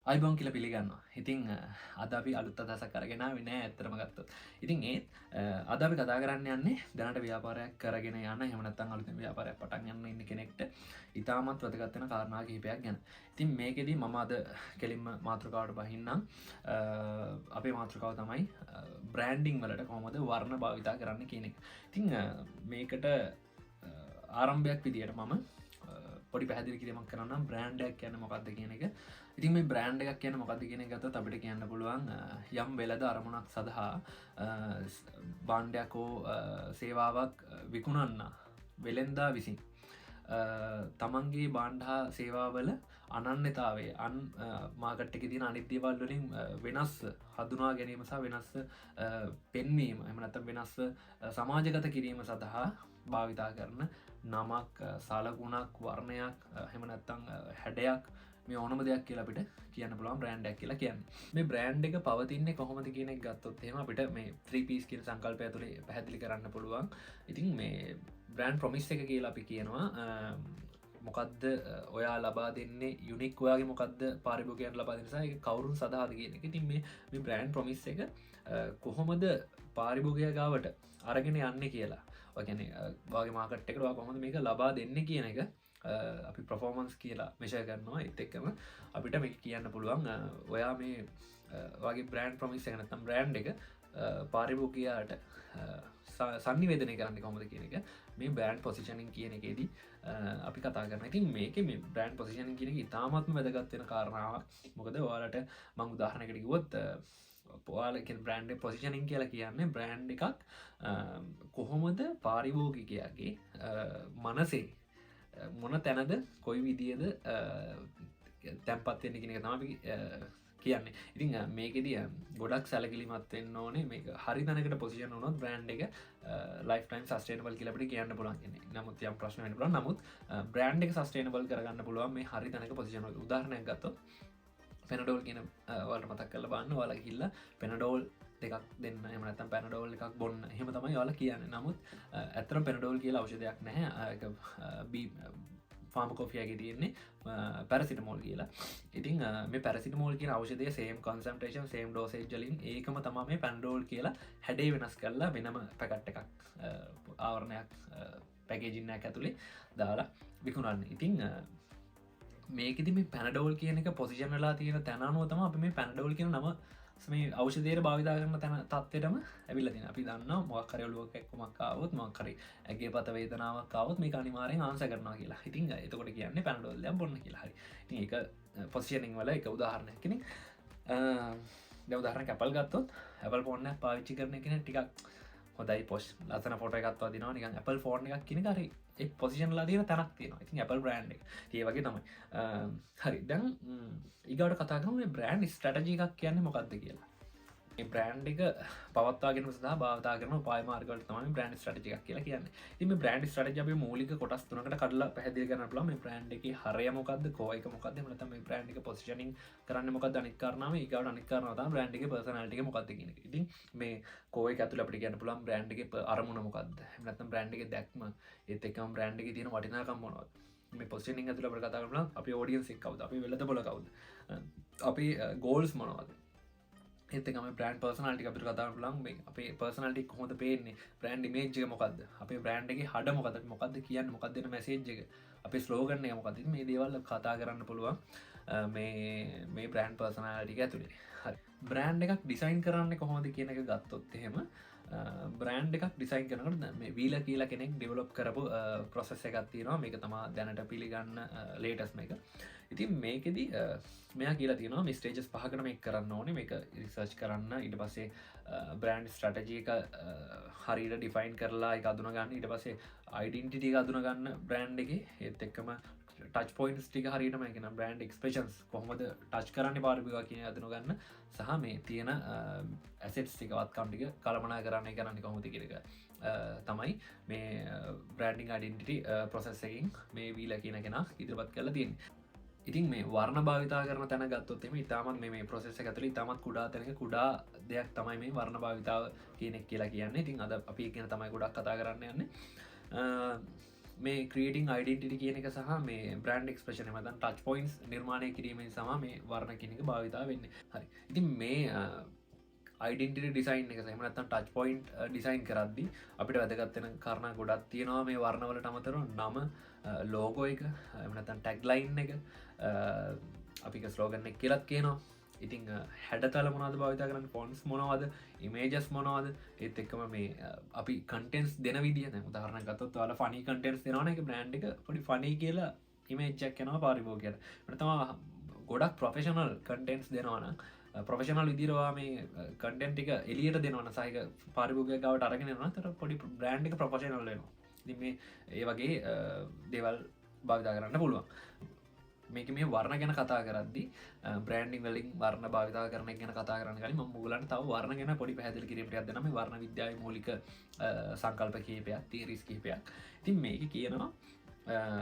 අයිබෝන් කියලා පිළිගන්නවා. ඉතින් අද අපි අලුත් අදහසක් අරගෙන ආවේ නෑ ඇත්තටම ගත්තොත්. ඉතින් ඒත් අද අපි කතා කරන්න යන්නේ දැනට ව්‍යාපාරයක් කරගෙන යන එහෙම නැත්නම් අලුතෙන් ව්‍යාපාරයක් පටන් ගන්න ඉන්න කෙනෙක්ට ඉතාමත් වැදගත් වෙන කාරණා කිහිපයක් ගැන. ඉතින් මේකෙදි මම අද කෙලින්ම මාතෘකාවට බහින්නම්. අපේ මාතෘකාව තමයි බ්‍රෑන්ඩින් වලට කොහොමද වර්ණ භාවිතා කරන්න කියන එක. ඉතින් මේකට ආරම්භයක් විදියට මම පොඩි පැදිලි කිරීමක් කරන්න බ්‍රෑන්ඩයක් කියන්න මොකක්ද කියන එක. ඉතින් මේ බ්‍රෑන්ඩ් එකක් කියන්න මොකක්ද කියන එක ගත්තොත් අපිට කියන්න පුළුවන් යම් වෙළඳ අරමුණක් සඳහා භාණ්ඩයක් හෝ සේවාවක් විකුණන්න වෙළෙන්දා විසින් තමන්ගේ භාණ්ඩ හා සේවාවල අනන්‍යතාවය මාකට් එකේ තියෙන අනිත් දේවල් වලින් වෙනස් හඳුනා ගැනීම සහ වෙනස් පෙන්වීම එහෙම නැත්නම් වෙනස් සමාජගත කිරීම සඳහා භාවිතා කරන නමක් සලකුණක් වර්ණයක් එහෙම නැත්නම් හැඩයක් මේ ඕනම දෙයක් කියලා අපිට කියන්න පුළුවන් බ්‍රෑන්ඩ් එකක් කියලා කියන්නේ. මේ බ්‍රෑන්ඩ් එක පවතින්නේ කොහොමද කියන එක ගත්තොත් එහෙම අපිට මේ 3 piece කියන සංකල්පය ඇතුලේ පැහැදිලි කරන්න පුළුවන්. ඉතින් මේ බ්‍රෑන්ඩ් ප්‍රොමිස් එක කියලා අපි කියනවා මොකක්ද ඔයා ලබා දෙන්නේ යුනික් ඔයාගේ මොකක්ද පාරිභෝගිකයන්ට ලබා දෙන නිසා ඒක කවුරුන් සඳහාද කියන එක. ඉතින් මේ බ්‍රෑන්ඩ් ප්‍රොමිස් එක කොහොමද පාරිභෝගිකයා ගාවට අරගෙන යන්නේ කියලා. ඔය කියන්නේ ඔයාගේ මාකට් එකට ඔයා කොහොමද මේක ලබා දෙන්නේ කියන එක අපි පර්ෆෝමන්ස් කියලා මෙෂර් කරනවා. ඒත් එක්කම අපිට මේක කියන්න පුළුවන් ඔයා මේ වගේ බ්‍රෑන්ඩ් ප්‍රොමිස් එක නැත්නම් බ්‍රෑන්ඩ් එක පාරිභෝගිකයාට සංනිවේදනය කරන්න කොහොමද කියන එක මේ බ්‍රෑන්ඩ් පොසිෂනින් කියන එකේදී අපි කතා කරනවා. ඉතින් මේකේ මේ බ්‍රෑන්ඩ් පොසිෂනින් කියන එක ඉතාමත්ම වැදගත් වෙන කාරණාවක්. මොකද ඔයාලට මම උදාහරණයකට කිව්වොත් ඔයාලගේ බ්‍රෑන්ඩ් පොසිෂනින් කියලා කියන්නේ බ්‍රෑන්ඩ් එකක් කොහොමද පාරිභෝගිකයාගේ මනසේ මොන තැනද කොයි විදියද තැන්පත් වෙන්නේ කියන එක තමයි කියන්නේ. ඉතින් මේකෙදී ගොඩක් සැලකිලිමත් වෙන්න ඕනේ. මේක හරි තැනකට පොසිෂන් වුණොත් බ්‍රෑන්ඩ් එක ලයිෆ් ටයිම් සස්ටේනබල් කියලා අපිට කියන්න පුළුවන් කියන්නේ. නමුත් යම් ප්‍රශ්න වෙන්න පුළුවන්. නමුත් බ්‍රෑන්ඩ් එක සස්ටේනබල් කරගන්න පුළුවන් මේ හරි තැනක පොසිෂන් වල. උදාහරණයක් ගත්තොත් පෙනඩෝල් කියන ඔයාලට මතක් කරලා බලන්න. ඔයාලා ගිහිල්ලා පෙනඩෝල් දෙකක් දෙන්න එහෙම නැත්නම් පැනඩෝල් එකක් බොන්න. එහෙම තමයි ඔයාලා කියන්නේ. නමුත් ඇත්තටම පෙනඩෝල් කියලා ඖෂධයක් නැහැ. ඒක ෆාමකෝෆියගේ තියෙන්නේ පැරසිටමෝල් කියලා. ඉතින් මේ පැරසිටමෝල් කියන ඖෂධය සේම් කන්සන්ට්‍රේෂන් සේම් ඩෝසේජ් වලින් ඒකම තමයි මේ පැනඩෝල් කියලා හැඩේ වෙනස් කරලා වෙනම පැකට් එකක් ආවරණයක් පැකේජින් එකක් ඇතුලේ දාලා විකුණන්නේ. ඉතින් මේකෙදි මේ පැනඩෝල් කියන එක පොසිෂන් වෙලා තියෙන තැන අනුව තමයි අපි මේ පැනඩෝල් කියන නම මේ ඖෂධයට භාවිතා කරන තැන තත්ත්වයටම ඇවිල්ලා තියෙනවා. අපි දන්නවා මොකක් හරි ඔලුවක එක්කමක් ආවොත් මොකක් හරි ඇගේ පත වේදනාවක් ආවොත් මේක අනිවාර්යෙන් ආන්සර් කරනවා කියලා. ඉතින් එතකොට කියන්නේ පැනඩෝල් දෙයක් බොන්න කියලා. හරි. ඉතින් ඒක පොසිෂනින් වල එක උදාහරණයක්. ඉතින් දැන් උදාහරණයක් ඇපල් ගත්තොත් ඇපල් ෆෝන් එකක් පාවිච්චි කරන කෙනෙක් ටිකක් හොඳයි පොස් ලස්සන ෆොටෝ එකක් වදිනවා නිකන් ඇපල් ෆෝන් එකක් කියන එක හරි ඒ පොසිෂන් වල තියෙන තැනක් තියෙනවා. ඉතින් ඇපල් බ්‍රෑන්ඩ් එක. ඒ වගේ තමයි. හරි. දැන් ඊගාවට කතා කරමු මේ බ්‍රෑන්ඩ් ස්ට්‍රැටජි එකක් කියන්නේ මොකක්ද කියලා. මේ බ්‍රෑන්ඩ් එක පවත්වා ගැනීම සඳහා භාවිතා කරන උපාය මාර්ග වලට තමයි බ්‍රෑන්ඩ් ස්ට්‍රැටජි එකක් කියලා කියන්නේ. ඉතින් මේ බ්‍රෑන්ඩ් ස්ට්‍රැටජි අපි මූලික කොටස් තුනකට කඩලා පැහැදිලි කරන්න පුළුවන්. මේ බ්‍රෑන්ඩ් එකේ හරය මොකක්ද, කෝ එක මොකක්ද, එහෙම නැත්නම් මේ බ්‍රෑන්ඩ් එක පොසිෂනින් කරන්නේ මොකක්ද, අනිත් කාරණාව ඊගාවට අනිත් කාරණාව තමයි බ්‍රෑන්ඩ් එකේ පර්සනැලිටි එක මොකක්ද කියන එක. ඉතින් මේ කෝ එක ඇතුළේ අපිට කියන්න පුළුවන් බ්‍රෑන්ඩ් එකේ අරමුණ මොකක්ද, එහෙම නැත්නම් බ්‍රෑන්ඩ් එකේ දැක්ම, ඒත් එක්කම බ්‍රෑන්ඩ් එකේ තියෙන වටිනාකම් මොනවද. මේ පොසිෂනින් ඇතුළේ අපිට කතා කරන්න අපේ ඔඩියන්ස් එක කවුද, අපේ වෙළඳපොළ කවුද, අපේ ගෝල්ස් මොනවද, ඒත් එක්කම බ්‍රෑන්ඩ් පර්සනැලිටි අපිට කතා කරන්න පුළුවන්. මේ අපේ පර්සනැලිටි කොහොමද පේන්නේ, බ්‍රෑන්ඩ් ඉමේජ් එක මොකද්ද, අපේ බ්‍රෑන්ඩ් එකේ හඩ මොකද්ද, අපි මොකද්ද කියන්නේ, මොකක්ද දෙන මැසේජ් එක, අපේ ස්ලෝගන් එක මොකක්ද. මේ දේවල් කතා කරන්න පුළුවන් මේ බ්‍රෑන්ඩ් පර්සනැලිටි එක ඇතුලේ. හරි. බ්‍රෑන්ඩ් එකක් ඩිසයින් කරන්නේ කොහොමද කියන එක ගත්තොත් එහෙම බ්‍රෑන්ඩ් එකක් ඩිසයින් කරනකොට මේ වීලා කියලා කෙනෙක් ඩෙවලොප් කරපු ප්‍රොසෙස් එකක් තියෙනවා. මේක තමයි දැනට පිළිගන්න ලේටස්ට්ම එක. ඉතින් මේකෙදි මෙයා කියලා තියෙනවා මේ ස්ටේජස් පහකට මේක කරන්න ඕනේ. මේක රිසර්ච් කරන්න, ඊට පස්සේ බ්‍රෑන්ඩ් ස්ට්‍රැටජි එක හරියට ඩිෆයින් කරලා ඒක අඳුන ගන්න, ඊට පස්සේ අයිඩෙන්ටිටි එක අඳුන ගන්න බ්‍රෑන්ඩ් එකේ. ඒත් එක්කම ටච් පොයින්ට්ස් ටික හරියටම කියන බ්‍රෑන්ඩ් එක්ස්ප්‍රෙෂන්ස් කොහොමද ටච් කරන්නේ පාරිභෝගිකයා කියන අඳුන ගන්න, සහ මේ තියෙන ඇසෙට්ස් ටික වත්කම් ටික කළමනා කරන්නේ කොහොමද කියන එක තමයි මේ බ්‍රෑන්ඩින් අයිඩෙන්ටිටි ප්‍රොසෙස් එකකින් මේ වීලා කියන කෙනා ඉදිරිපත් කරලා තියෙන්නේ. ඉතින් මේ වර්ණ භාවිතා කරන තැන ගත්තොත් එimhe ඉතාමත් මේ ප්‍රොසෙස් එක ඇතුළේ ඉතාමත් කුඩා තැනක කුඩා දෙයක් තමයි මේ වර්ණ භාවිතාව කියන එක කියලා කියන්නේ. ඉතින් අද අපි ඒක ගැන තමයි ගොඩක් කතා කරන්න යන්නේ. මේ ක්‍රියටිං අයිඩෙන්ටිටි කියන එක සහ මේ බ්‍රන්ඩ් එක්ස්ප්‍රේෂන් මතන් ටච් පොයින්ස් නිර්මාණය කිරීමෙන් සම මේ වර්ණ කෙනෙක භාවිතා වෙන්න හරි ඉතින් මේ අයිඩෙන්ටිටි ඩිසයින් එක සහමනත්තන් ටච් පොයින්් ඩිසයින් කරද්දි අපිට වැදගත්වෙන කරණ ගොඩක් තියෙනවා මේ වර්ණවලට අමතර නම ලෝගෝ එක එමනතන් ටැක්ලයින් එක අපි ස්ලෝගන්න එක් කියලත් කියනවා ඉතිං හැඩතල මොනද භාවිතා කරන්න ෆොන්ස් මොනවද ඉමේජස් මොනවද ඒත් එක්කම මේ අපි කටෙන්ස් දෙන විදිිය උදාහරණ ගතත් වාල ෆනි කටෙන්ස් දෙනන එක බ්‍රන්් එක පොඩි ෆනී කියලා ඉමේජ්ජක් කෙනවා පාරිභෝගයට තම ගොඩක් ප්‍රොෆෙෂනල් කටෙන්ස් දෙනවාන ප්‍රොෆෙෂනල් විදිරවා මේ කටෙන්ට් එක එලියට දෙනවන සහික පාරිභෝගය ගවට අරගෙන තර පොඩි බ්‍රන්් එක ප්‍රොෆෙෂනල් වෙනවා මේ ඒ වගේ දේවල් භාවිතා කරන්න පුළුවන් මේක මේ වර්ණ ගැන කතා කරදදි බ්‍රන්ඩිං වලින් වර්ණ භාවිතා කරන ගැන කතා කරන්න කලින් මුගලන් තව වර්ණ ගැන පොඩි පැදිලි කිරීමට අදනම වර්ණ විද්‍යාව මූලික සංකල්ප කීපයක් තීරිස් කීපයක් ඉතින් මේක කියනවා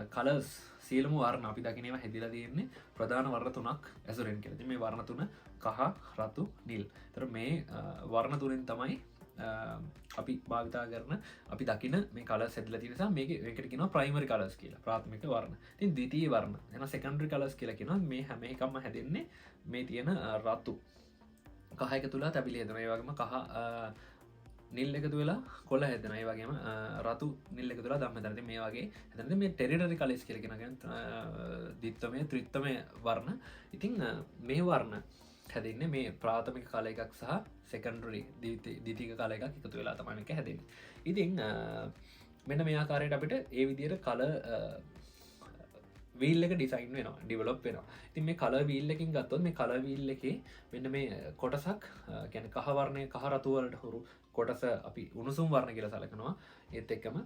කලස් සියලුම වර්ණ අපි දකිනවා හැදිලා තියෙන්නේ ප්‍රධාන වර්ණ තුනක් ඇසුරෙන් කියලා. මේ වර්ණ තුන කහ, රතු, නිල්. ඒතර මේ වර්ණ තුනෙන් තමයි අපි භාවිතා කරන අපි දකින මේ කලස් හැදිලා තියෙන නිසා මේක ඒකට කියනවා ප්‍රයිමරි කලර්ස් කියලා. ප්‍රාථමික වර්ණ. ඉතින් ද්විතීයික වර්ණ එන සෙකන්ඩරි කලර්ස් කියලා කියනවා. මේ හැම එකක්ම හැදෙන්නේ මේ තියෙන රතු කහ එක තුල තැබිලි හදනවා. ඒ වගේම කහ නිල් එකතු වෙලා කොළ හැදෙන ඒ වගේම රතු නිල් එකතු වෙලා ධම්ම හැදෙන මේ වගේ හැදෙන මේ ටෙරිටරි කලර්ස් කියලා කියන ද්විත්වමය ත්‍රිත්වමය වර්ණ. ඉතින් මේ වර්ණ හැදෙන්නේ මේ ප්‍රාථමික කල එකක් සහ සෙකන්ඩරි ද්විතීයික කල එකක් එකතු වෙලා තමයි මේක හැදෙන්නේ. ඉතින් මෙන්න මේ ආකාරයට අපිට ඒ විදිහට කල වීල් එක ඩිසයින් වෙනවා ඩිවලොප් වෙනවා. ඉතින් මේ කලර් වීල් එකකින් ගත්තොත් මේ කලර් වීල් එකේ මෙන්න මේ කොටසක් කියන්නේ කහ වර්ණය කහ රතු වලට හුරු කොටස අපි උණුසුම් වර්ණ කියලා සලකනවා. ඒත් එක්කම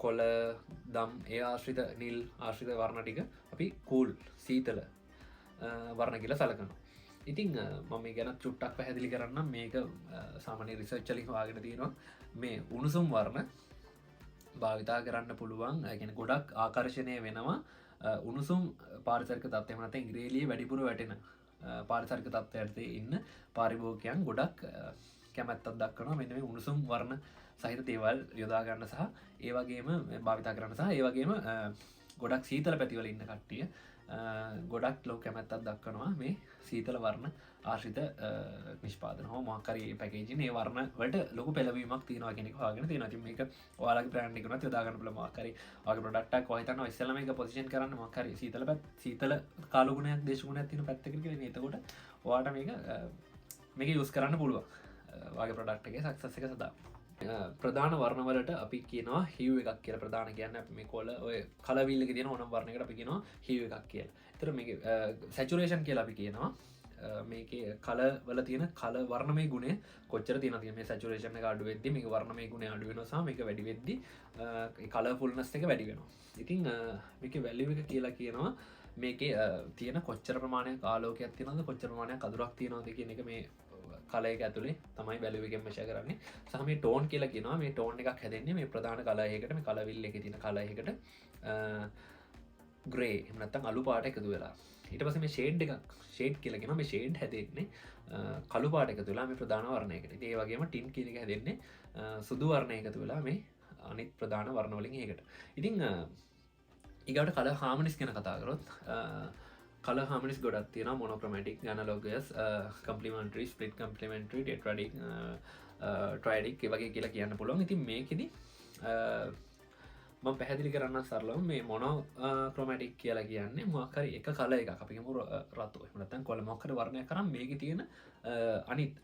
කොළ දම් ඒ ආශ්‍රිත නිල් ආශ්‍රිත වර්ණ ටික අපි කූල් සීතල වර්ණ කියලා සලකනවා. ඉතින් මම මේ ගැන චුට්ටක් පැහැදිලි කරන්නම්. මේක සාමාන්‍ය රිසර්ච් වලින් හොයාගෙන තියෙනවා මේ උණුසුම් වර්ණ භාවිතා කරන්න පුළුවන් ගැන ගොඩක් ආකර්ශණය වෙනවා උණුසුම් පාරිසරික තත්ත්වය එහෙම නැත්නම් ඉංග්‍රීසියේ වැඩිපුර වැටෙන පාරිසරික තත්ත්වයන්ට ඉන්න පාරිභෝගිකයන් ගොඩක් කැමැත්තක් දක්වනවා මෙන්න මේ උණුසුම් වර්ණ සහිත දේවල් යොදා ගන්න සහ ඒ වගේම භාවිතා කරන්න සහ ඒ වගේම ගොඩක් සීතල පැතිවල ඉන්න කට්ටිය ගොඩක් ලොකු කැමැත්තක් දක්වනවා මේ සීතල වර්ණ ආශ්‍රිත නිෂ්පාදන හෝ මොකක් හරි පැකේජින් ඒ වර්ණ වලට ලොකු පෙළවීමක් තියෙනවා කියන එක හොයාගෙන තියෙනවා. ඉතින් මේක ඔයාලගේ බ්‍රෑන්ඩ් එකකට උනත් යොදා ගන්න පුළුවන් මොකක් හරි ඔයාගේ ප්‍රොඩක්ට් එකක් ඔයා හිතනවා ඉස්සෙල්ලා මේක පොසිෂන් කරන්න මොකක් හරි සීතල කාලු ගුණයක් දේශ ගුණයක් තියෙන පැත්තකට කියලා. ඉතින් එතකොට ඔයාලට මේක යූස් කරන්න පුළුවන් ඔයාගේ ප්‍රොඩක්ට් එකේ සක්සස් එක සඳහා. ප්‍රධාන වර්ණවලට අපි කියනවා හිව් එකක් කියලා. ප්‍රධාන කියන්නේ අපි මේ කොළ ඔය කලර් වීල් එකේ තියෙන ඕනම වර්ණයකට අපි කියනවා හිව් එකක් කියලා. ඒතර මේක සැචුරේෂන් කියලා අපි කියනවා. මේකේ කලර් වල තියෙන කලර් වර්ණමය ගුණය කොච්චර තියෙනවද මේ සැචුරේෂන් එක අඩු වෙද්දි මේක වර්ණමය ගුණය අඩු වෙනවා සහ මේක වැඩි වෙද්දි ඒ කලර්ෆුල්නස් එක වැඩි වෙනවා. ඉතින් මේකේ වැලියු එක කියලා කියනවා මේකේ තියෙන කොච්චර ප්‍රමාණයක් ආලෝකයක් තියෙනවද කොච්චර ප්‍රමාණයක් අඳුරක් තියෙනවද කියන එක මේ කලර් එක ඇතුලේ තමයි වැලියු එකෙන් මෙෂර් කරන්නේ. සහ මේ ටෝන් කියලා කියනවා මේ ටෝන් එකක් හැදෙන්නේ මේ ප්‍රධාන කලර් එකකට මේ කලර් විල් එකේ තියෙන කලර් එකකට ග්‍රේ එහෙම නැත්නම් අලු පාට එකතු වෙලා. ඊට පස්සේ මේ ෂේඩ් එකක් ෂේඩ් කියලා කියනවා මේ ෂේඩ් හැදෙන්නේ කළු පාට එකතු වෙලා මේ ප්‍රධාන වර්ණයකට. ඉතින් ඒ වගේම ටින් කියන එක හැදෙන්නේ සුදු වර්ණය එකතු වෙලා මේ අනිත් ප්‍රධාන වර්ණ වලින් ඒකට. ඉතින් ඊගාට කලර් හාමනිස් ගැන කතා කරොත් කලර් හාමනිස් ගොඩක් තියෙනවා. මොනොක්‍රොමැටික්, ඇනලොගස්, කම්ප්ලිමන්ටරි, ස්ප්ලිට් කම්ප්ලිමන්ටරි, ටෙට්‍රාඩික්, ට්‍රයිඩික් ඒ වගේ කියලා කියන්න පුළුවන්. ඉතින් මේකෙදි මම පැහැදිලි කරන්න සරලව මේ මොනොක්‍රොමැටික් කියලා කියන්නේ මොකක් හරි එක කලර් එකක් අපි කියමු රතු එහෙම නැත්නම් කොළ මොකක් හරි වර්ණයක් කරන් මේකේ තියෙන අනිත්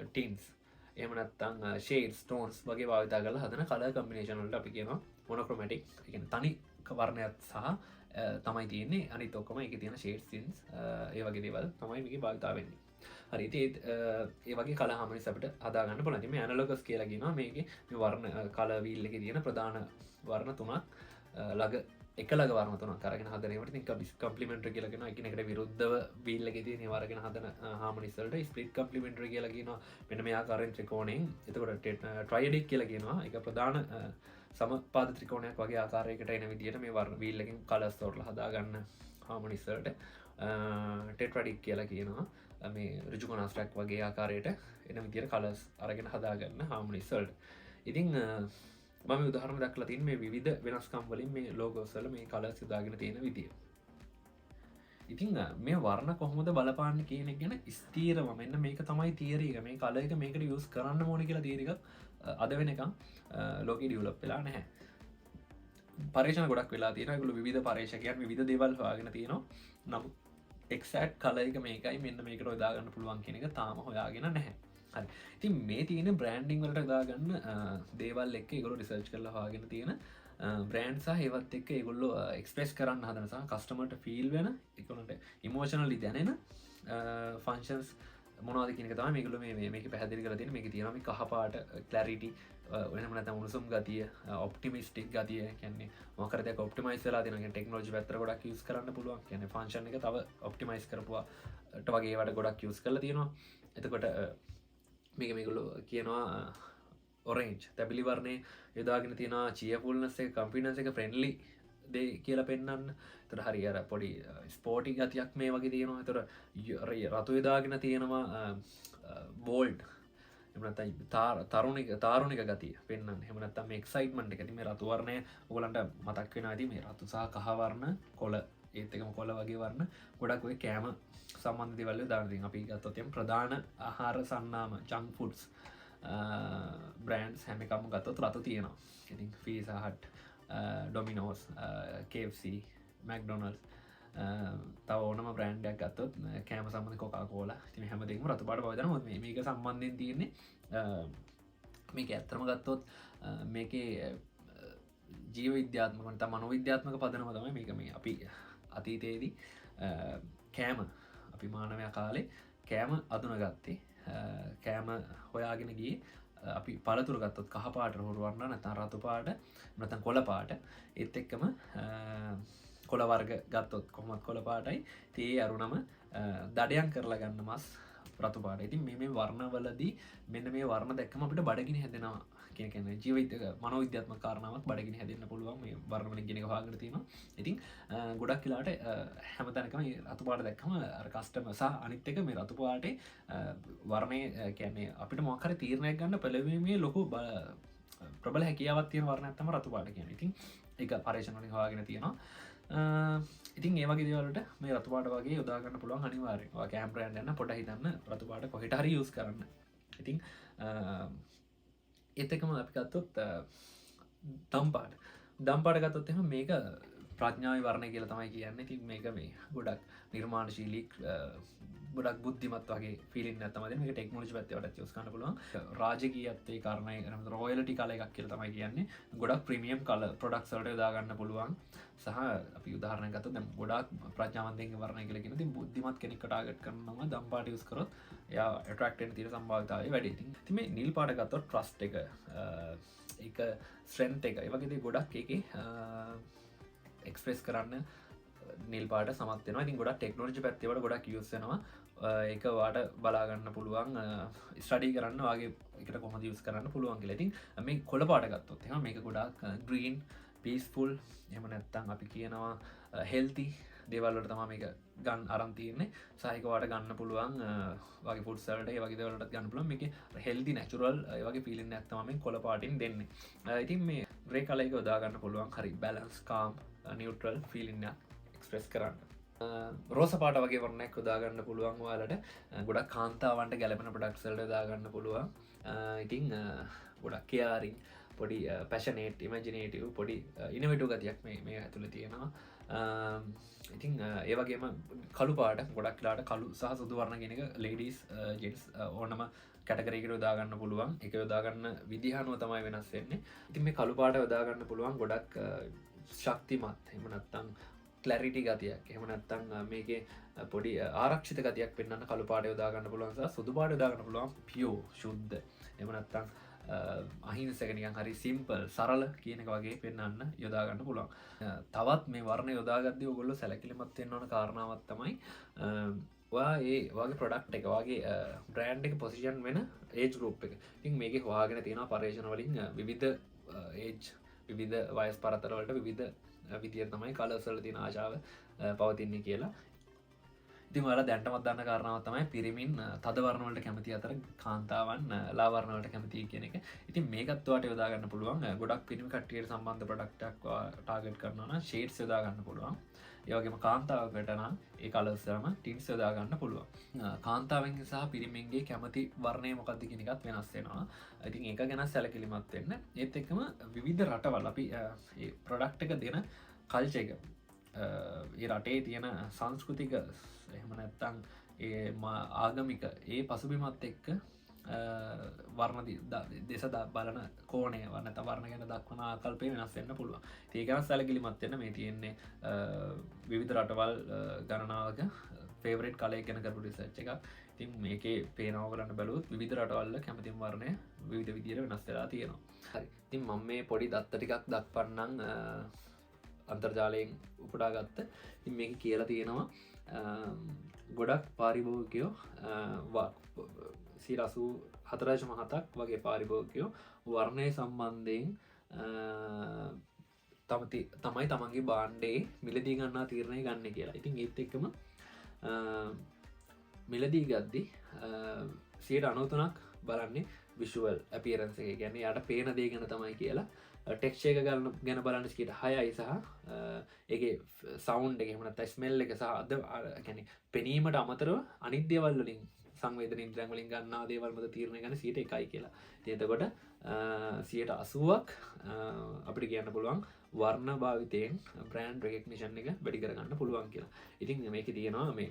ටින්ස් එහෙම නැත්නම් ෂේඩ්ස් ටෝන්ස් වගේ භාවිතා කරලා හදන කලර් කම්බිනේෂන් වලට අපි කියනවා මොනොක්‍රොමැටික්. ඒ කියන්නේ තනි වර්ණයක් සහ තමයි තියෙන්නේ අනිත් ඔක්කොම ඒකේ තියෙන ෂේඩ්ස් ටින්ස් ඒ වගේ දේවල් තමයි මේකේ භාවිතා වෙන්නේ. හරි ඉතින් ඒ වගේ කලර් හාමනිස් අපිට හදා ගන්න පුළුවන්. ඉතින් මේ ඇනලොගස් කියලා කියනවා මේකේ මේ වර්ණ කලර් වීල් එකේ තියෙන ප්‍රධාන වර්ණ තුනක් එක ළඟ වර්ණ තුනක් අරගෙන හදන ඒවට ඉතින් කම්ප්ලිමන්ටරි කියලා කියනවා. එකිනෙකට විරුද්ධව වීල් එකේ තියෙන ඒවා අරගෙන හදන හාමනිස් වලට ස්ප්ලිට් කම්ප්ලිමන්ටරි කියලා කියනවා. මෙන්න මේ ආකාරයෙන් ත්‍රිකෝණයෙන්. එතකොට ට්‍රයිඩික් කියලා කියනවා. ඒක ප්‍රධාන සමපාද ත්‍රිකෝණයක් වගේ ආකාරයකට එන විදිහට මේ වර්ණ වීල් එකෙන් කලර්ස් තෝරලා හදා ගන්න හාමනිස් වලට ටෙට්‍රාඩික් කියලා කියනවා. මේ ඍජු කොනස්ට්‍රක් වගේ ආකාරයට එන විදිහට කලර්ස් අරගෙන හදාගන්න හාමනිස් වලට. ඉතින් මම උදාහරණ දක්ලා තියෙන මේ විවිධ වෙනස්කම් වලින් මේ ලෝගෝස් වල මේ කලර්ස් යොදාගෙන තියෙන විදිය. ඉතින් මේ වර්ණ කොහොමද බලපාන්නේ කියන එක ගැන ස්ථීරව මෙන්න මේක තමයි තියරි එක. මේ කලර් එක මේකට යූස් කරන්න ඕනේ කියලා තියරි එකක් අද වෙනකන් ලෝකෙ ඩෙවලොප් වෙලා නැහැ. පරීක්ෂණ ගොඩක් වෙලා තියෙනවා. ඒගොල්ලෝ විවිධ පරීක්ෂකයන් විවිධ දේවල් හොයාගෙන තියෙනවා. නමුත් එක්සැක්ට් කලර් එක මේකයි මෙන්න මේකට යොදා ගන්න පුළුවන් කියන එක තාම හොයාගෙන නැහැ. හරි. ඉතින් මේ තියෙන බ්‍රෑන්ඩින් වලට යොදා ගන්න දේවල් එක්ක ඒගොල්ලෝ රිසර්ච් කරලා හොයාගෙන තියෙන බ්‍රෑන්ඩ් සහ ඒවත් එක්ක ඒගොල්ලෝ එක්ස්ප්‍රෙස් කරන්න හදන සහ කස්ටමර්ට ෆීල් වෙන ඒගොල්ලන්ට ඉමෝෂනලි දැනෙන ෆන්ක්ෂන්ස් මොනවද කියන එක තමයි මේගොල්ලෝ මේකේ පැහැදිලි කරලා තියෙන්නේ. මේකේ තියෙනවා මේ කහ පාට ක්ලැරිටි වෙනම නැත්නම් උණුසුම් ගතිය ඔප්ටිමිස්ටික් ගතිය කියන්නේ මොකක්ද ඒක ඔප්ටිමයිස් වෙලා තියෙනවා. කියන්නේ ටෙක්නොලොජි පැත්තට ගොඩක් යූස් කරන්න පුළුවන්. කියන්නේ ෆන්ක්ෂන් එක තව ඔප්ටිමයිස් කරපුවාට වගේ ඒවට ගොඩක් යූස් කරලා තියෙනවා. එතකොට මේගොල්ලෝ කියනවා ඔරෙන්ජ් තැබිලි වර්ණේ යොදාගෙන තියෙනවා චියර්ෆුල්නස් එක කන්ෆිඩන්ස් එක ෆ්‍රෙන්ඩ්ලි දේ කියලා පෙන්වන්න. ඒතර හරි අර පොඩි ස්පෝර්ටි ගතියක් මේ වගේ තියෙනවා. ඒතර රතු යොදාගෙන තියෙනවා බෝල්ඩ් එහෙම නැත්නම් තාරුණික ගතිය පෙන්වන්න. එහෙම නැත්නම් මේ එක්සයිට්මන්ට් එක. ඉතින් මේ රතු වර්ණය ඔයගලන්ට මතක් වෙනවා ඉතින් මේ රතු සහ කහ වර්ණ කොළ ඒත් එකම කොළ වගේ වර්ණ ගොඩක් ඔය කෑම සම්බන්ධ දේවල් දාන්න තියෙනවා. අපි ගත්තොත් එම් ප්‍රධාන ආහාර සන්නාම ජංක් ෆුඩ්ස් බ්‍රෑන්ඩ්ස් හැම එකම ගත්තොත් රතු තියෙනවා. ඉතින් pizza hut Domino's KFC McDonald's තව ඕනම බ්‍රෑන්ඩ් එකක් ගත්තොත් කෑම සම්බන්ධ කොකාකෝලා ඉතින් හැමදේම රතු පාට බව දනවා. මේක සම්බන්ධයෙන් තියෙන්නේ මේක ඇත්තම ගත්තොත් මේකේ ජීව විද්‍යාත්මක නැත්නම් මනෝවිද්‍යාත්මක පදනම තමයි මේක. මේ අපි අතීතයේදී කෑම අපි මානවයා කාලේ කෑම අඳුනගත්තේ කෑම හොයාගෙන ගියේ අපි පළතුරු ගත්තොත් කහ පාට හොරු වර්ණ නැත්නම් රතු පාට නැත්නම් කොළ පාට ඒත් එක්කම කොළ වර්ග ගත්තොත් කොහොමත් කොළ පාටයි තේ අරුණම දඩයන් කරලා ගන්න මස් රතු පාට. ඉතින් මේ වර්ණවලදී මෙන්න මේ වර්ණ දැක්කම අපිට බඩගිනි හැදෙනවා කියන කියන්නේ ජීවිත මනෝවිද්‍යාත්මක කාරණාවක් බඩගිනි හැදෙන්න පුළුවන් මේ වර්ණ වලින් කියන එක හොයාගෙන තියෙනවා. ඉතින් ගොඩක් වෙලාවට හැමතැනකම මේ රතු පාට දැක්කම අර කස්ටමර් සහ අනිත් එක මේ රතු පාටේ වර්ණය කියන්නේ අපිට මොකක් හරි තීරණයක් ගන්න පෙළවීමේ ලොකු ප්‍රබල හැකියාවක් තියෙන වර්ණයක් තමයි රතු පාට කියන්නේ. ඉතින් ඒක පරීක්ෂණ වලින් හොයාගෙන තියෙනවා. ඉතින් ඒ වගේ දේවල්වලට මේ රතු පාට වගේ යොදා ගන්න පුළුවන් අනිවාර්යයෙන්. ඔයා කැම් බ්‍රෑන්ඩ් යන පොඩ හිතන්න රතු පාට කොහෙට හරි යූස් කරන්න. ඉතින් ඒත් එකම අපි ගත්තොත් දම් පාට ගත්තොත් එහෙනම් මේක ප්‍රඥාවේ වර්ණය කියලා තමයි කියන්නේ. ඉතින් මේක මේ ගොඩක් නිර්මාණශීලී ගොඩක් බුද්ධිමත් වගේ ෆීලින් එකක් තමයි දෙන්නේ. මේක ටෙක්නොලොජි පැත්තේ වලට යූස් කරන්න පුළුවන්. රාජකීයත් ඒ කාරණේ එහෙනම් රොයල්ටි කලර් එකක් කියලා තමයි කියන්නේ. ගොඩක් ප්‍රීමියම් කලර් ප්‍රොඩක්ට්ස් වලට යොදා ගන්න පුළුවන්. සහ අපි උදාහරණයක් ගත්තොත් දැන් ගොඩක් ප්‍රඥාවන්තයින්ගේ වර්ණය කියලා කියන ඉතින් බුද්ධිමත් කෙනෙක්ට ටාගට් කරනම දම් පාට යූස් කරොත් එයා ඇට්‍රැක්ට් වෙන්න තියෙන සම්භාවිතාවය වැඩි. ඉතින් මේ නිල් පාට ගත්තොත් ට්‍රස්ට් එක ඒක ස්ට්‍රෙන්ත් එක ඒ වගේ දේ ගොඩක් ඒකේ එක්ස්ප්‍රෙස් කරන්න නිල් පාට සමත් වෙනවා. ඉතින් ගොඩක් ටෙක්නොලොජි පැත්තේ වල ගොඩක් යූස් වෙනවා. ඒක වාට බලා ගන්න පුළුවන් ස්ටඩි කරන්න වගේ එකට කොහොමද යූස් කරන්න පුළුවන් කියලා. ඉතින් මේ කොළ පාට ගත්තොත් එහෙනම් මේක ගොඩක් ග්‍රීන් පීස්ෆුල් එහෙම නැත්නම් අපි කියනවා හෙල්ති දේවල් වලට තමයි මේක ගන්න අරන් තියෙන්නේ. සාහික වාට ගන්න පුළුවන් වගේ ෆුඩ්ස් වලට ඒ වගේ දේවල් වලට ගන්න පුළුවන්. මේකේ හෙල්ති නැචරල් ඒ වගේ ෆීලින් එකක් තමයි මේ කොළ පාටින් දෙන්නේ. ඉතින් මේ ග්‍රේ කලර් එක යොදා ගන්න පුළුවන් හරි බැලන්ස් කාම් නියුට්‍රල් ෆීලින් එකක් එක්ස්ප්‍රෙස් කරන්න. රෝස පාට වගේ වර්ණයක් යොදා ගන්න පුළුවන් ඔයාලට. ගොඩක් කාන්තාවන්ට ගැලපෙන ප්‍රොඩක්ට්ස් වලට යොදා ගන්න පුළුවන්. ඉතින් ගොඩක් කෙයාරින් පොඩි පැෂනේට් ඉමැජිනේටිව් පොඩි ඉනොවේටිව් ගතියක් මේ ඇතුළේ තියෙනවා. ඉතින් ඒ වගේම කළු පාට ගොඩක් වෙලාවට කළු සහ සුදු වර්ණ කියන එක ලේඩීස් ජෙන්ට්ස් ඕනම කැටගරි එකට යොදා ගන්න පුළුවන්. ඒක යොදා ගන්න විදිහ අනුව තමයි වෙනස් වෙන්නේ. ඉතින් මේ කළු පාට යොදා ගන්න පුළුවන් ගොඩක් ශක්තිමත් එහෙම නැත්නම් ක්ලැරිටි ගතියක් එහෙම නැත්නම් මේකේ පොඩි ආරක්ෂිත ගතියක් පෙන්වන්න කළු පාට යොදා ගන්න පුළුවන් සහ සුදු පාට යොදා ගන්න පුළුවන් පියෝ ශුද්ධ එහෙම නැත්නම් අහිංසක නිකන් හරි සිම්පල් සරල කියන එක වගේ පෙන්වන්න යොදා ගන්න පුළුවන්. තවත් මේ වර්ණ යොදාගද්දී ඔයගොල්ලෝ සැලකිලිමත් වෙන්න ඕන කාරණාවක් තමයි ඔයා ඒ වගේ ප්‍රොඩක්ට් එක වගේ බ්‍රෑන්ඩ් එක පොසිෂන් වෙන ඒජ් ගෲප් එක. ඉතින් මේකේ හොයාගෙන තියෙනවා පරීක්ෂණ වලින් විවිධ ඒජ් විවිධ වයස් පරතර වලට විවිධ විදියට තමයි කලර්ස් වල තියෙන ආශාව පවතින්නේ කියලා. ඉතින් ඔයාලා දැනටමත් දන්න කාරණාව තමයි පිරිමින් තද වර්ණ වලට කැමති අතර කාන්තාවන් ලා වර්ණ වලට කැමති කියන එක. ඉතින් මේකත් ඔයාලට යොදා ගන්න පුළුවන්. ගොඩක් පිරිමි කට්ටියට සම්බන්ධ ප්‍රොඩක්ට් එකක් ටාගට් කරනවා නම් ෂේඩ්ස් යොදා ගන්න පුළුවන්. ඒ වගේම කාන්තාවකට නම් ඒ කලර්ස් වලම ටින්ට්ස් යොදා ගන්න පුළුවන්. කාන්තාවෙන් සහ පිරිමින්ගේ කැමති වර්ණය මොකක්ද කියන එකත් වෙනස් වෙනවා. ඉතින් ඒක ගැන සැලකිලිමත් වෙන්න. ඒත් එක්කම විවිධ රටවල් අපි මේ ප්‍රොඩක්ට් එක දෙන කල්චර් එක ඒ රටේ තියෙන සංස්කෘතික එහෙම නැත්තම් ඒ ආගමික ඒ පසුබිමත් එක්ක වර්ණ දෙස බලන කෝණය නැත්නම් වර්ණ ගැන දක්වන ආකල්පය වෙනස් වෙන්න පුළුවන්. ඒක ගැන සැලකිලිමත් වෙන්න මේ තියෙන්නේ විවිධ රටවල් ගණනාවක ෆේවරිට් කලර් ගැන කරපු රිසර්ච් එකක්. ඉතින් මේකේ පේනවා කරන්න බැලුවොත් විවිධ රටවල් කැමතිම වර්ණය විවිධ විදිහට වෙනස් වෙලා තියෙනවා. හරි. ඉතින් මම මේ පොඩි දත්ත ටිකක් දක්වන්නම් අන්තර්ජාලයෙන් උපුටා ගත්ත. ඉතින් මේක කියලා තියෙනවා ගොඩක් පාරිභෝගිකයෝ 84.7ක් වගේ පාරිභෝගිකයෝ වර්ණය සම්බන්ධයෙන් තමයි තමන්ගේ භාණ්ඩේ මිලදී ගන්නා තීරණය ගන්න කියලා. ඉතින් ඒත් එක්කම මිලදී ගද්දි 93ක් බලන්නේ විෂුවල් අපියරන්ස් එක. කියන්නේ යාට පේන දේ ගැන තමයි කියලා. ටෙක්ස්චර් එක ගැන බලන්න 6යි සහ ඒකේ සවුන්ඩ් එක එහෙම නැත්නම් ස්මෙල් එක සහ අද කියන්නේ පෙනීමට අමතරව අනිත් දේවල් වලින් සංවේදන ඉන්ද්‍රියන් වලින් ගන්නා දේවල් මත තීරණය ගන්න 1යි කියලා. ඉතින් එතකොට 80%ක් අපිට කියන්න පුළුවන් වර්ණ භාවිතයෙන් බ්‍රෑන්ඩ් රෙකග්නිෂන් එක වැඩි කරගන්න පුළුවන් කියලා. ඉතින් මේකේ තියෙනවා මේ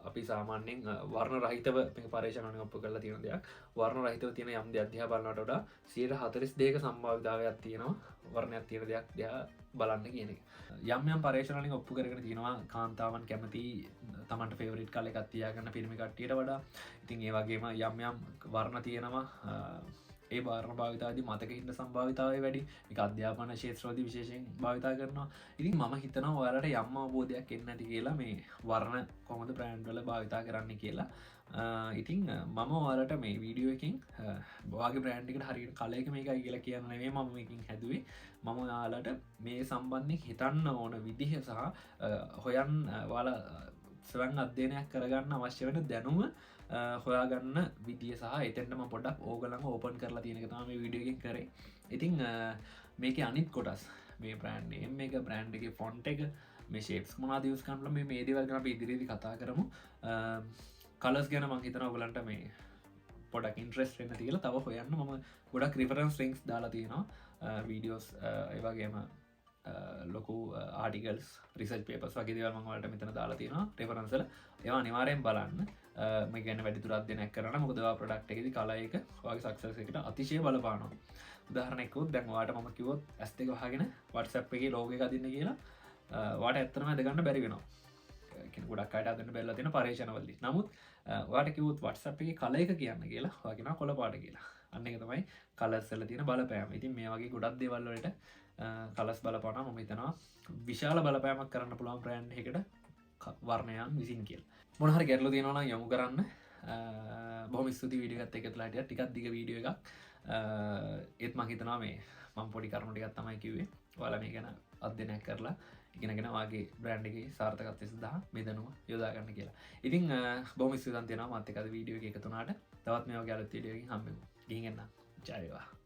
අපි සාමාන්‍යයෙන් වර්ණ රහිතව මේක පරීක්ෂණ වලින් ඔප්පු කරලා තියෙන දෙයක්. වර්ණ රහිතව තියෙන යම් දෙයක් දිහා බලනකොට වඩා 42%ක සම්භාවිතාවයක් තියෙනවා වර්ණයක් තියෙන දෙයක් දිහා බලන්න කියන එක. යම් පරීක්ෂණ වලින් ඔප්පු කරගෙන තියෙනවා කාන්තාවන් කැමති තමන්ට ෆේවරිට් කලර් එකක් තියාගන්න පිරිමි කට්ටියට වඩා. ඉතින් ඒ වගේම යම් වර්ණ තියෙනවා ඒ වර්ණ භාවිතාවේදී මතක හින්න සම්භාවිතාවය වැඩි. මේක අධ්‍යාපන ක්ෂේත්‍රවලදී විශේෂයෙන් භාවිතා කරනවා. ඉතින් මම හිතනවා ඔයාලට යම් අවබෝධයක් එන්න ඇති කියලා මේ වර්ණ කොහොමද බ්‍රෑන්ඩ් වල භාවිතා කරන්න කියලා. ඉතින් මම ඔයාලට මේ වීඩියෝ එකකින් ඔයාගේ බ්‍රෑන්ඩ් එකට හරියට කලර් එක මේකයි කියලා කියන්න නෙමෙයි මම මේකෙන් හැදුවේ. මම ඔයාලට මේ සම්බන්ධයෙන් හිතන්න ඕන විදිහ සහ හොයන් ඔයාලා ස්වයං අධ්‍යයනයක් කරගන්න අවශ්‍ය වෙන දැනුම හොයාගන්න විදිය සහ එතෙන්ටම පොඩ්ඩක් ඕගලම ඕපන් කරලා තියෙන එක තමයි මේ වීඩියෝ එකෙන් කරේ. ඉතින් මේකේ අනිත් කොටස් මේ බ්‍රෑන්ඩ් නේම් එක, බ්‍රෑන්ඩ් එකේ ෆොන්ට් එක, මේ ෂේප්ස් මොනවද යූස් කරන්න මේ දේවල් ගැන අපි ඉදිරියේදී කතා කරමු. කලර්ස් ගැන මම හිතනවා ඔයගලන්ට මේ පොඩක් ඉන්ට්‍රෙස්ට් වෙන්න තියලා තව හොයන්න මම ගොඩක් රිෆරන්ස් ලින්ක්ස් දාලා තියෙනවා. වීඩියෝස් ඒ වගේම ලොකු ආටිකල්ස් රිසර්ච් පේපර්ස් වගේ දේවල් මම ඔයාලට මෙතන දාලා තියෙනවා රෙෆරන්ස් වල. ඒවා අනිවාර්යෙන් බලන්න. මේ ගැන වැඩිදුර අධ්‍යයනයක් කරන්න. මොකද ඔයා ප්‍රොඩක්ට් එකේදී කලර් එක ඔයාගේ සක්සස් එකට අතිශය බලපානවා. උදාහරණයක් කිව්වොත් දැන් ඔයාලට මම කිව්වොත් S2 වහගෙන WhatsApp එකේ ලෝගෝ එක අදින්න කියලා ඔයාලට ඇත්තටම අද ගන්න බැරි වෙනවා. කියන්නේ ගොඩක් අයට අදන්න බැරිලා තියෙන පරීක්ෂණවලදී. නමුත් ඔයාලට කිව්වොත් WhatsApp එකේ කලර් එක කියන්න කියලා ඔයා කියනවා කොළ පාට කියලා. අන්න ඒක තමයි කලර්ස් වල තියෙන බලපෑම. ඉතින් මේ වගේ ගොඩක් දේවල් වලට කලර්ස් බලපානවා. මම හිතනවා විශාල බලපෑමක් කරන්න පුළුවන් බ්‍රෑන්ඩ් එකකට වර්ණයන් විසින් කියලා. මොන හරි ගැටලු තියෙනවා නම් යොමු කරන්න. බොහොම ස්තුතියි වීඩියෝ එකත් එකතුලා හිටියා. ටිකක් දිග වීඩියෝ එකක්. ඒත් මම හිතනවා මේ මම පොඩි කරුණු ටිකක් තමයි කිව්වේ. ඔයාලා මේ ගැන අධ්‍යයනයක් කරලා ඉගෙනගෙන වාගේ බ්‍රෑන්ඩ් එකේ සාර්ථකත්වය සඳහා මේ දැනුම යොදා ගන්න කියලා. ඉතින් බොහොම ස්තුතියි තියෙනවා මාත් එක්ක අද වීඩියෝ එක එකතු වුණාට. තවත් මේ වගේ අලුත් වීඩියෝ එකකින් හම්බෙමු. ගිහින් එන්න. ජය වේවා.